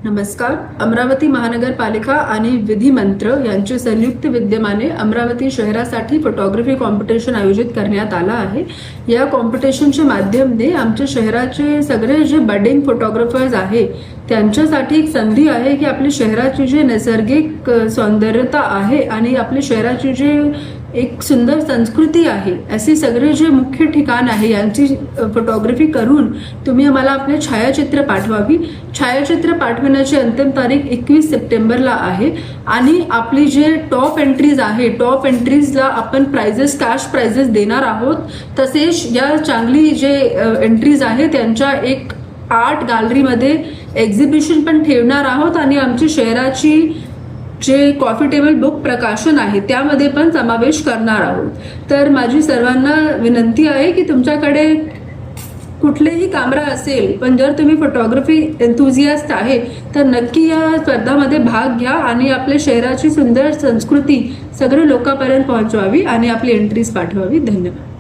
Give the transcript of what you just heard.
नमस्कार. अमरावती महानगरपालिका आणि विधिमंत्र यांचे संयुक्त विद्यमाने अमरावती शहरासाठी फोटोग्राफी कॉम्पिटिशन आयोजित करण्यात आला आहे. या कॉम्पिटिशनच्या माध्यमाने आमच्या शहराचे सगळे जे बडिंग फोटोग्राफर्स आहे त्यांच्यासाठी एक संधी आहे की आपल्या शहराची जे नैसर्गिक सौंदर्यता आहे आणि आपल्या शहराची जे एक सुंदर संस्कृती आहे असे सगळे जे मुख्य ठिकाण आहे यांची फोटोग्राफी करून तुम्ही आम्हाला आपले छायाचित्र पाठवावी. छायाचित्र पाठवण्याची अंतिम तारीख 21 सप्टेंबरला आहे आणि आपली जे टॉप एंट्रीज आहे टॉप एंट्रीजला आपण प्राइजेस कॅश प्राइजेस देणार आहोत. तसेच या चांगली जे एंट्रीज आहे त्यांच्या एक आर्ट गॅलरीमध्ये एक्झिबिशन पण ठेवणार आहोत आणि आमच्या शहराची जे कॉफी टेबल बुक प्रकाशन आहे त्यामध्ये पण समावेश करणार आहोत. तर माझी सर्वांना विनंती आहे की तुमच्याकडे कुठलेही कॅमेरा असेल पण जर तुम्ही फोटोग्राफी एन्थुझियास्ट आहे तर नक्की या स्पर्धामध्ये भाग घ्या आणि आपल्या शहराची सुंदर संस्कृती सगळ्या लोकांपर्यंत पोहोचवावी आणि आपली एंट्रीज पाठवावी. धन्यवाद.